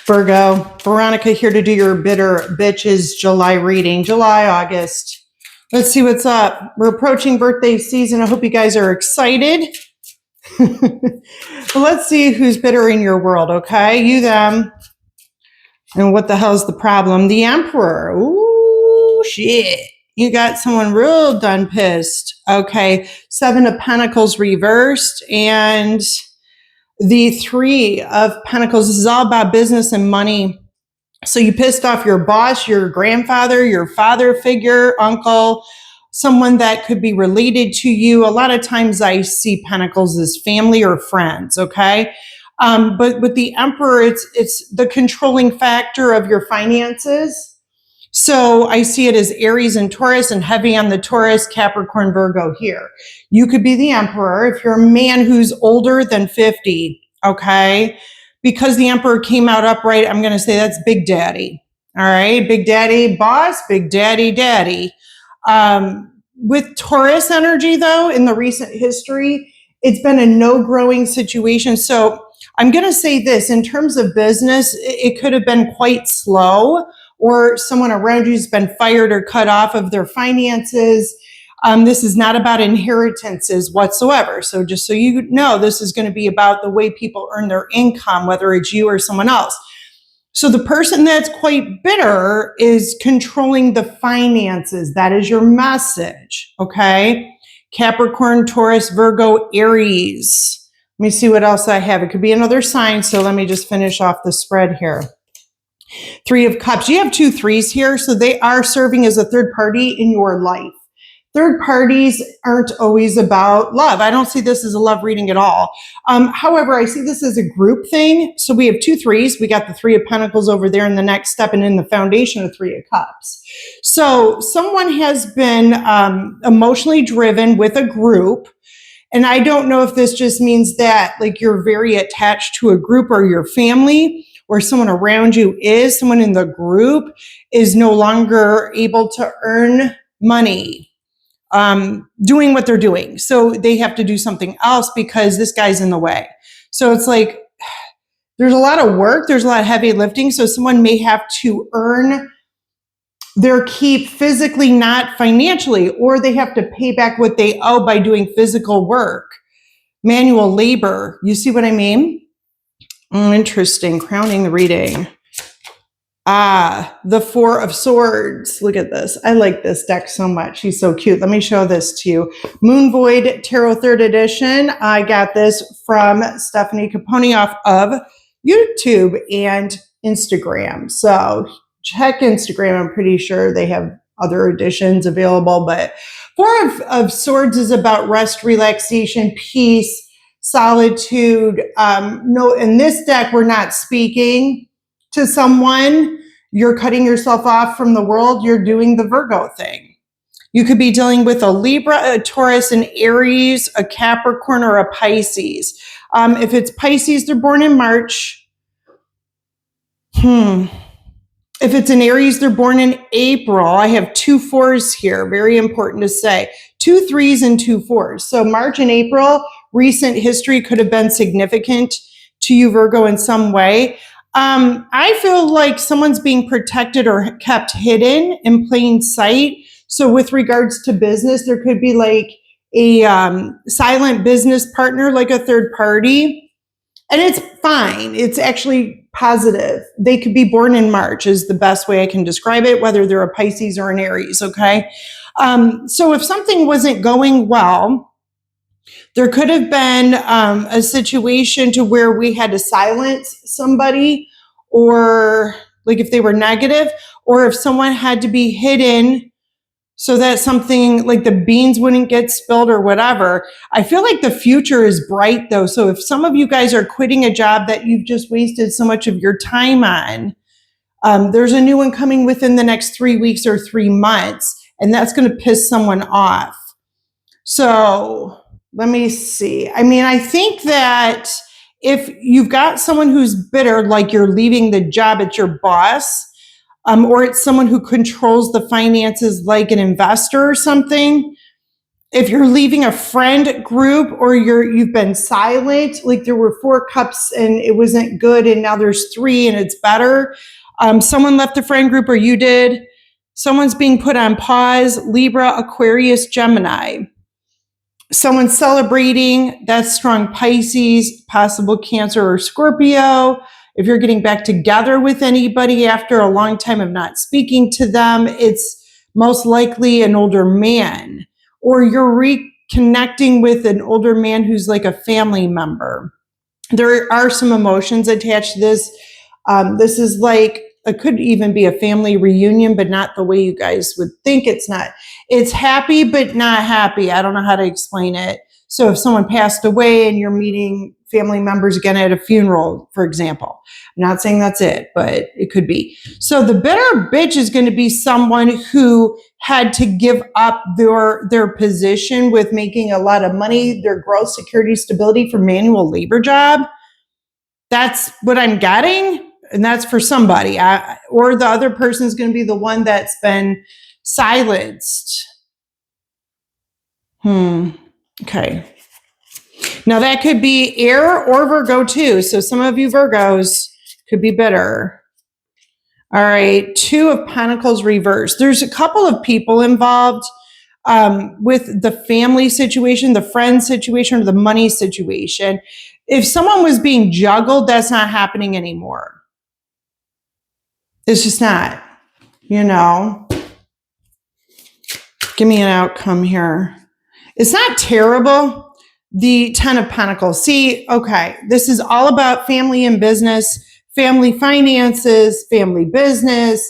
Virgo, Veronica here to do your bitter bitches July reading. July, August. Let's see what's up. We're approaching birthday season. I hope you guys are excited. Let's see who's bitter in your world, okay? You, them. And what the hell's the problem? The Emperor. Ooh, shit. You got someone real done pissed. Okay. 7 of Pentacles reversed and the 3 of Pentacles. This is all about business and money. So you pissed off your boss, your grandfather, your father figure, uncle, someone that could be related to you. A lot of times I see Pentacles as family or friends, okay? But with the Emperor, it's the controlling factor of your finances. So I see it as Aries and Taurus, and heavy on the Taurus, Capricorn, Virgo here. You could be the Emperor if you're a man who's older than 50, okay? Because the Emperor came out upright, I'm going to say that's Big Daddy. All right, Big Daddy boss, Big Daddy daddy. With Taurus energy, though, in the recent history, it's been a no-growing situation. So I'm going to say this, in terms of business, it could have been quite slow, or someone around you has been fired or cut off of their finances. This is not about inheritances whatsoever. So just so you know, this is going to be about the way people earn their income, whether it's you or someone else. So the person that's quite bitter is controlling the finances. That is your message, okay? Capricorn, Taurus, Virgo, Aries. Let me see what else I have. It could be another sign, so let me just finish off the spread here. 3 of Cups. You have 2 3s here, so they are serving as a third party in your life. Third parties aren't always about love. I don't see this as a love reading at all. However, I see this as a group thing. So we have 2 3s. We got the 3 of Pentacles over there in the next step, and in the foundation of 3 of Cups. So someone has been emotionally driven with a group. And I don't know if this just means that like you're very attached to a group or your family, or someone around you is, someone in the group is no longer able to earn money doing what they're doing. So they have to do something else because this guy's in the way. So it's like, there's a lot of work. There's a lot of heavy lifting. So someone may have to earn their keep physically, not financially, or they have to pay back what they owe by doing physical work, manual labor. You see what I mean? Interesting. Crowning the reading. The 4 of Swords. Look at this. I like this deck so much. She's so cute. Let me show this to you. Moon Void Tarot 3rd edition. I got this from Stephanie Capone off of YouTube and Instagram. So check Instagram. I'm pretty sure they have other editions available. But 4 of Swords is about rest, relaxation, peace, solitude. No, in this deck, we're not speaking to someone. You're cutting yourself off from the world. You're doing the Virgo thing. You could be dealing with a Libra, a Taurus, an Aries, a Capricorn, or a Pisces. If it's Pisces, they're born in March. If it's an Aries, they're born in April. I have 2 4s here. Very important to say. 2 3s and 2 4s. So March and April, recent history could have been significant to you, Virgo, in some way. I feel like someone's being protected or kept hidden in plain sight. So with regards to business, there could be like a silent business partner, like a third party. And it's fine. It's actually positive. They could be born in March is the best way I can describe it, whether they're a Pisces or an Aries, okay? So if something wasn't going well, there could have been a situation to where we had to silence somebody, or like if they were negative, or if someone had to be hidden so that something like the beans wouldn't get spilled or whatever. I feel like the future is bright though. So if some of you guys are quitting a job that you've just wasted so much of your time on, there's a new one coming within the next 3 weeks or 3 months, and that's going to piss someone off. So let me see. I mean, I think that if you've got someone who's bitter, like you're leaving the job at your boss, or it's someone who controls the finances like an investor or something, if you're leaving a friend group or you've been silent, like there were 4 cups and it wasn't good and now there's 3 and it's better. Someone left the friend group or you did. Someone's being put on pause. Libra, Aquarius, Gemini. Someone's celebrating. That's strong Pisces, possible Cancer or Scorpio. If you're getting back together with anybody after a long time of not speaking to them, it's most likely an older man. Or you're reconnecting with an older man who's like a family member. There are some emotions attached to this. This is like, it could even be a family reunion, but not the way you guys would think. It's not. It's happy, but not happy. I don't know how to explain it. So if someone passed away and you're meeting family members again at a funeral, for example, I'm not saying that's it, but it could be. So the bitter bitch is going to be someone who had to give up their position with making a lot of money, their growth, security, stability for manual labor job. That's what I'm getting. And that's for somebody. Or the other person is going to be the one that's been silenced. Okay. Now that could be air or Virgo too. So some of you Virgos could be bitter. All right. 2 of Pentacles reversed. There's a couple of people involved with the family situation, the friend situation, or the money situation. If someone was being juggled, that's not happening anymore. It's just not, you know. Give me an outcome here. It's not terrible. The 10 of Pentacles. See, okay, this is all about family and business, family finances, family business,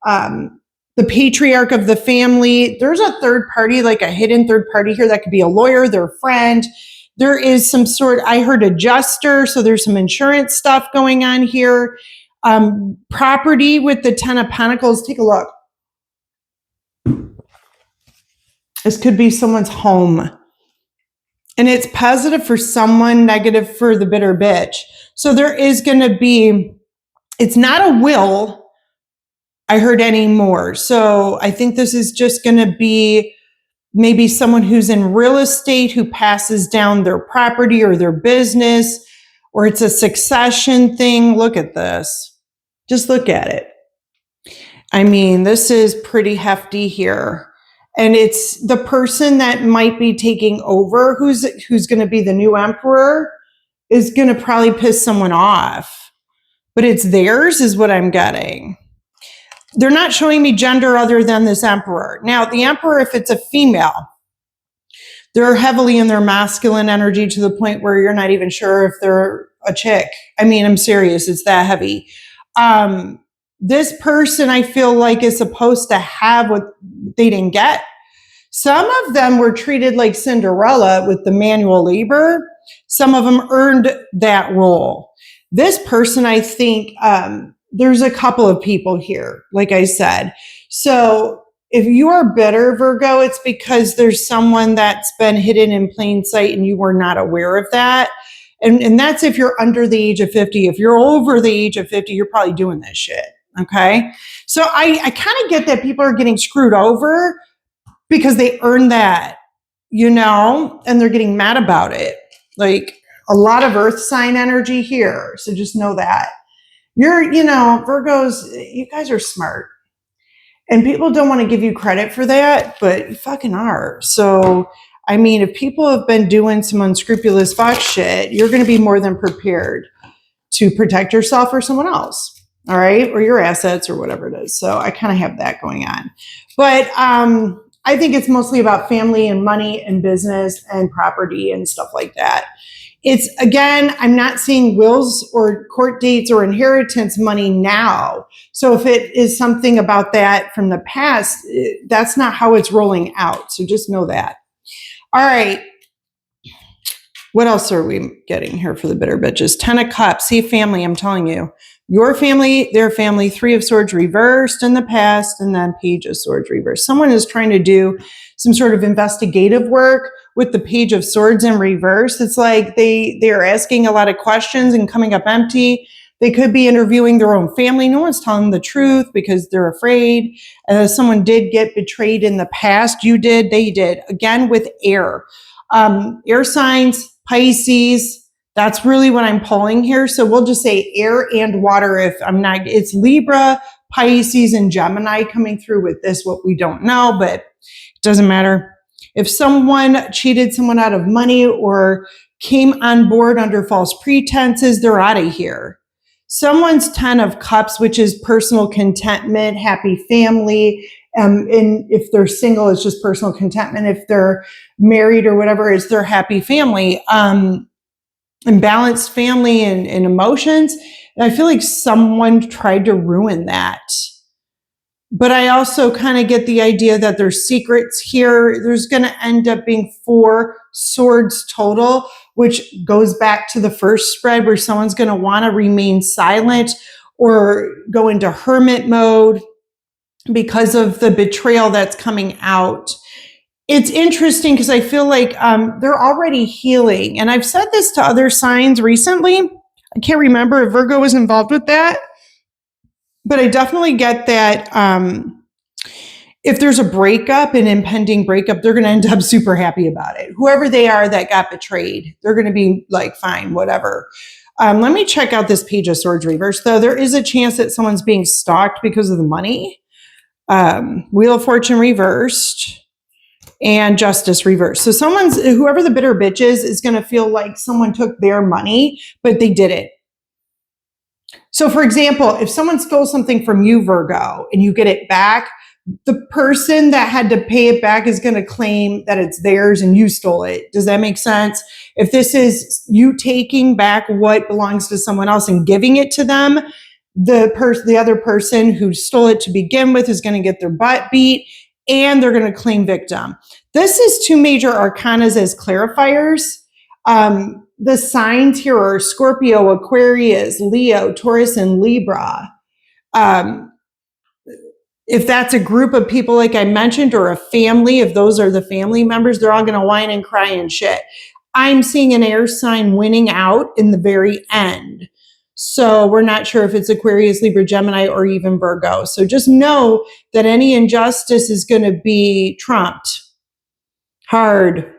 the patriarch of the family. There's a third party, like a hidden third party here. That could be a lawyer, their friend. There is some sort, I heard adjuster, so there's some insurance stuff going on here. Property with the 10 of Pentacles. Take a look. This could be someone's home. And it's positive for someone, negative for the bitter bitch. So there is going to be, it's not a will, I heard, anymore. So I think this is just going to be maybe someone who's in real estate who passes down their property or their business, or it's a succession thing. Look at this. Just look at it. I mean, this is pretty hefty here. And it's the person that might be taking over, who's going to be the new emperor, is going to probably piss someone off. But it's theirs is what I'm getting. They're not showing me gender other than this emperor. Now, the emperor, if it's a female, they're heavily in their masculine energy to the point where you're not even sure if they're a chick. I mean, I'm serious. It's that heavy. This person, I feel like, is supposed to have what they didn't get. Some of them were treated like Cinderella with the manual labor. Some of them earned that role. This person, I think, there's a couple of people here, like I said. So if you are bitter, Virgo, it's because there's someone that's been hidden in plain sight and you were not aware of that. And that's if you're under the age of 50. If you're over the age of 50, you're probably doing this shit. Okay. So I kind of get that people are getting screwed over because they earned that, you know, and they're getting mad about it. Like a lot of earth sign energy here. So just know that. You're, you know, Virgos, you guys are smart. And people don't want to give you credit for that, but you fucking are. So, I mean, if people have been doing some unscrupulous fuck shit, you're going to be more than prepared to protect yourself or someone else. All right. Or your assets or whatever it is. So I kind of have that going on. But I think it's mostly about family and money and business and property and stuff like that. It's, again, I'm not seeing wills or court dates or inheritance money now. So if it is something about that from the past, that's not how it's rolling out. So just know that. All right. What else are we getting here for the bitter bitches? 10 of Cups. See, family, I'm telling you. Your family, their family, 3 of Swords reversed in the past, and then Page of Swords reversed. Someone is trying to do some sort of investigative work with the Page of Swords in reverse. It's like they're asking a lot of questions and coming up empty. They could be interviewing their own family. No one's telling them the truth because they're afraid. Someone did get betrayed in the past. You did, they did. Again, with air. Air signs, Pisces, that's really what I'm pulling here. So we'll just say air and water if I'm not, it's Libra, Pisces, and Gemini coming through with this, what we don't know, but it doesn't matter. If someone cheated someone out of money or came on board under false pretenses, they're out of here. Someone's 10 of Cups, which is personal contentment, happy family. And if they're single, it's just personal contentment. If they're married or whatever, it's their happy family. And balanced family and emotions. And I feel like someone tried to ruin that. But I also kind of get the idea that there's secrets here. There's going to end up being 4 swords total, which goes back to the first spread where someone's going to want to remain silent or go into hermit mode because of the betrayal that's coming out. It's interesting because I feel like they're already healing. And I've said this to other signs recently. I can't remember if Virgo was involved with that. But I definitely get that if there's a breakup, an impending breakup, they're going to end up super happy about it. Whoever they are that got betrayed, they're going to be like, fine, whatever. Let me check out this Page of Swords reverse, though. There is a chance that someone's being stalked because of the money. Wheel of Fortune reversed. And Justice reversed. So whoever the bitter bitch is going to feel like someone took their money, but they didn't. So for example, if someone stole something from you, Virgo, and you get it back, the person that had to pay it back is going to claim that it's theirs and you stole it. Does that make sense? If this is you taking back what belongs to someone else and giving it to them, the other person who stole it to begin with is going to get their butt beat and they're going to claim victim. This is 2 major arcanas as clarifiers. The signs here are Scorpio, Aquarius, Leo, Taurus, and Libra. If that's a group of people, like I mentioned, or a family, if those are the family members, they're all going to whine and cry and shit. I'm seeing an air sign winning out in the very end. So we're not sure if it's Aquarius, Libra, Gemini, or even Virgo. So just know that any injustice is going to be trumped hard.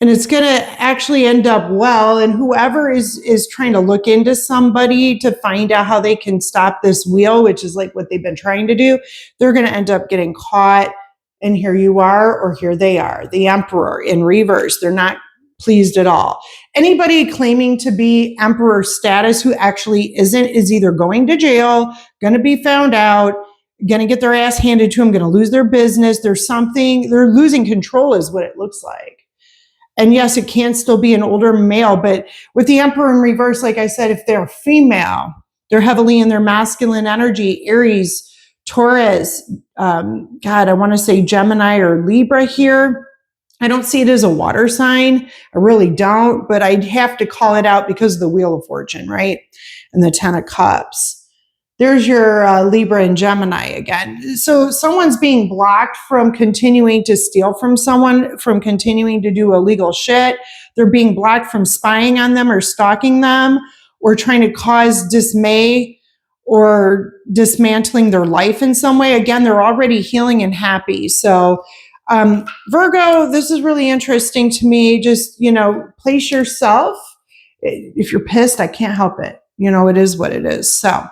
And it's going to actually end up well. And whoever is trying to look into somebody to find out how they can stop this wheel, which is like what they've been trying to do, they're going to end up getting caught. And here you are, or here they are, the Emperor in reverse. They're not pleased at all. Anybody claiming to be Emperor status who actually isn't is either going to jail, going to be found out, going to get their ass handed to them, going to lose their business. There's something, they're losing control is what it looks like. And yes, it can still be an older male, but with the Emperor in reverse, like I said, if they're female, they're heavily in their masculine energy, Aries, Taurus, God, I want to say Gemini or Libra here. I don't see it as a water sign. I really don't, but I'd have to call it out because of the Wheel of Fortune, right? And the 10 of Cups. There's your Libra and Gemini again. So someone's being blocked from continuing to steal from someone, from continuing to do illegal shit. They're being blocked from spying on them or stalking them or trying to cause dismay or dismantling their life in some way. Again, they're already healing and happy. So Virgo, this is really interesting to me. Just, place yourself. If you're pissed, I can't help it. It is what it is. So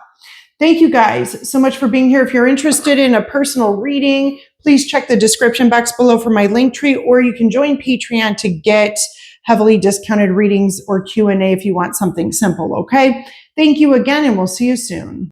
thank you guys so much for being here. If you're interested in a personal reading, please check the description box below for my link tree, or you can join Patreon to get heavily discounted readings or Q&A if you want something simple, okay? Thank you again, and we'll see you soon.